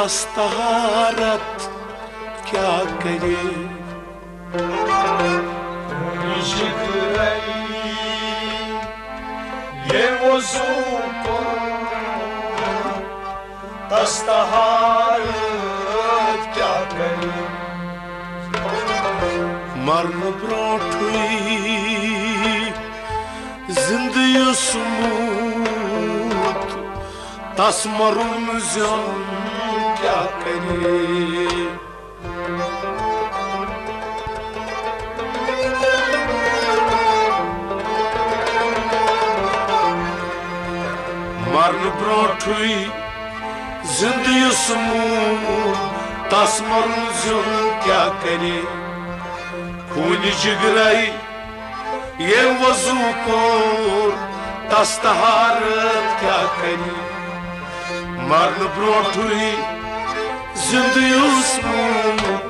तस तहारत क्या करे। ये वज़ू को तस तहारत क्या करे। मरन ब्रोठुई जिंदगी स्मूत तस मरुन ज़िन क्या करे। मरन ब्रोठुई जिंदगी स्मूत तस मरुन ज़िन क्या करे। खून जिगराई ये वज़ू को तस तहारत क्या करे। मरन ब्रोठुई जिंदगी स्मूत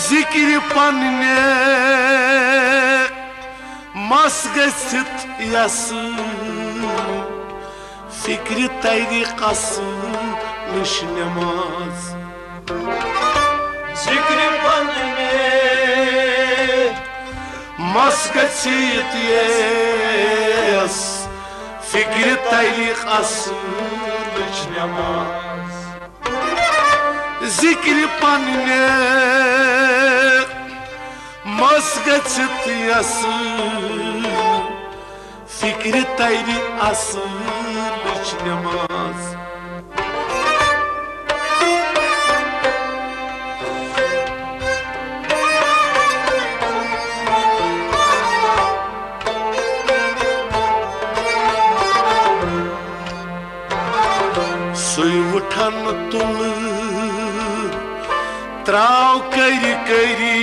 जिक्र पन्ने मस गसित यस फिक्र तरीक़स निश नमाज। जिक्र पन्ने मस गसित यस फिक्र तरीक़स निश नमाज। जिक्र पन्ने मस गसित यस फिक्र तरी अस नमाज। सुई उठन तुल त्राव करी करी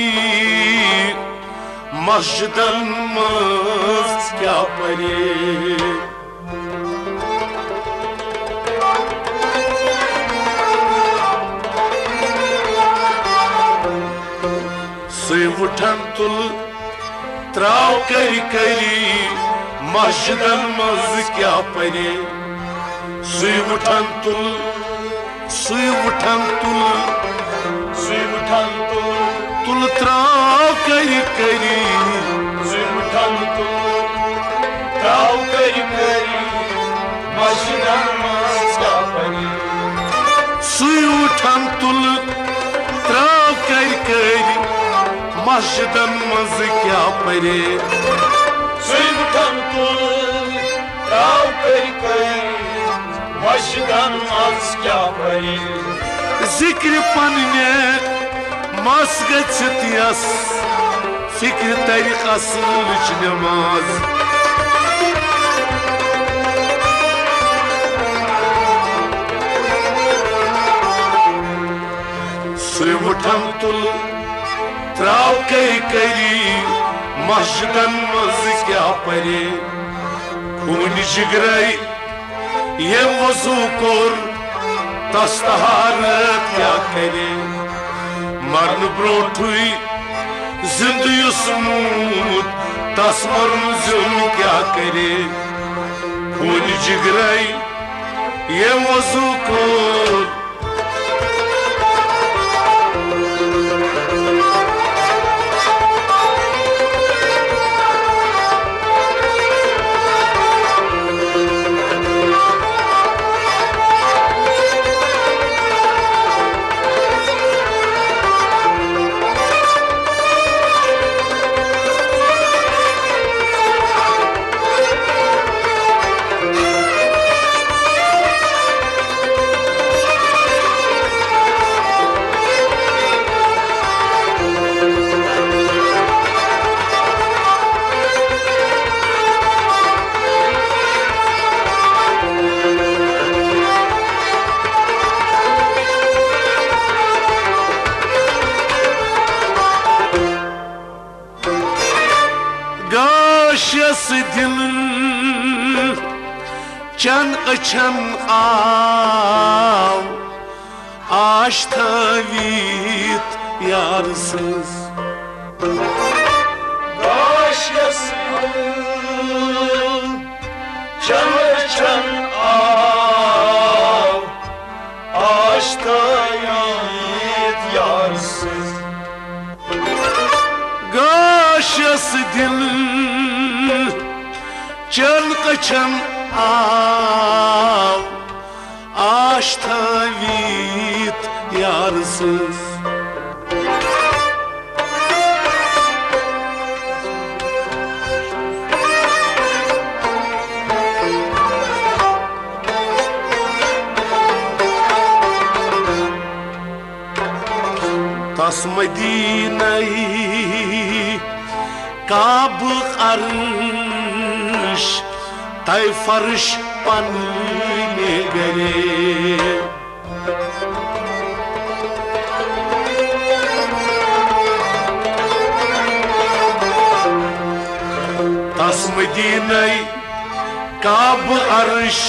मस्जिदन मज क्या परे। सुई उठन तुल त्राव करी करी मस्जिदन मज क्या परे। सुई उठन तुल सुई उठन तुल सुई उठन तुल त्राव करी करी सुई उठन त्राव करी करी मस्जिदन मज क्या परे। सुई उठन तुल त्राव करी करी मस्जिदन मज क्या परे। सुई उठन त्राव करी करी मस्जिदन मज क्या परे। जिक्र पन्ने मस गसित यस फिक्र तरीक़स नमाज। सुई उठन तुल त्राव करी करी मस्जिदन मज क्या परे। खून जिगराई ये वज़ू कोर तस तहारत क्या करे। मरन ब्रोठुई जिंदगी स्मूत तस मरुन ज़िन क्या करे। खून जिगराई ये वज़ू कोर चन अचन आव आश थवीत यार सज Gaşyas Çan çan av Aşta yiğit yarsız Gaşyas dil Can kaçan av Aş tavit yarsız Tas Medine Kab arş Tay farş panne gare Tas Medine Kab arş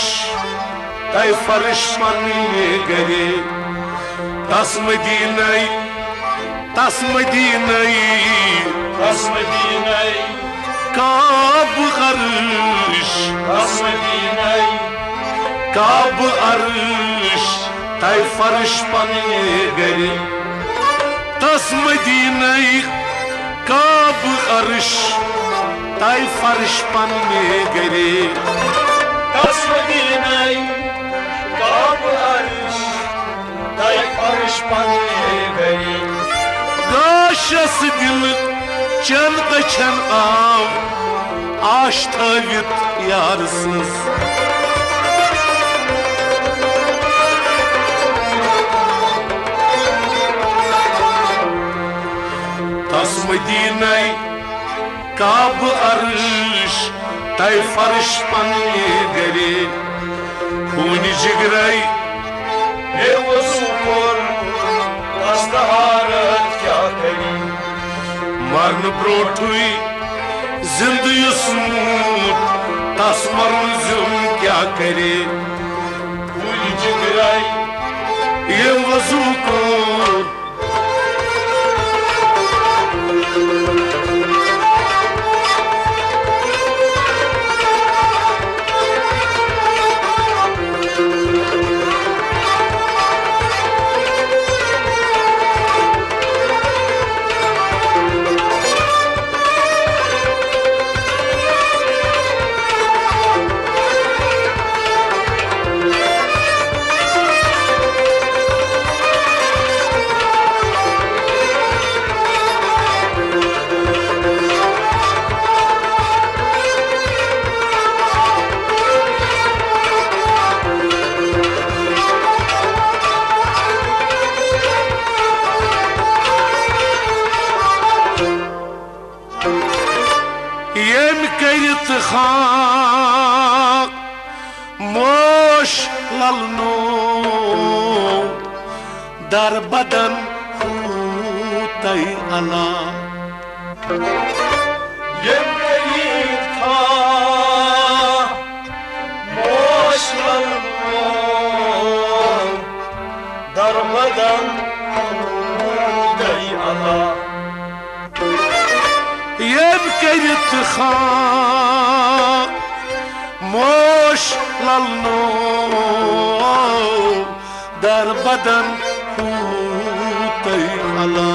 Tay farş panne gare Tas Medine Tas Medine Kab arş Tas Medine Kab arş Tay farş panne gare Tas Medine Kab arş Tay farş panne gare Tas Medine Kab arş Tay farş panne gare Gaşyas dil Can kaçan av Aş tavit yarsız Tas Medine Kab arş Tay farş panne gare Huni jigray Ne vazukor Astaharat kya kari Marn brotui Zind yusmut Tas marn zim kya kare Uli jigray Ye vazukor Yem kayıt hak Moş lalno Dar badan hutay ala Yem kayit ka Moşlalno Darmadan Day Allah Yem kayıt hak Moş lalno Dar badan hutay ala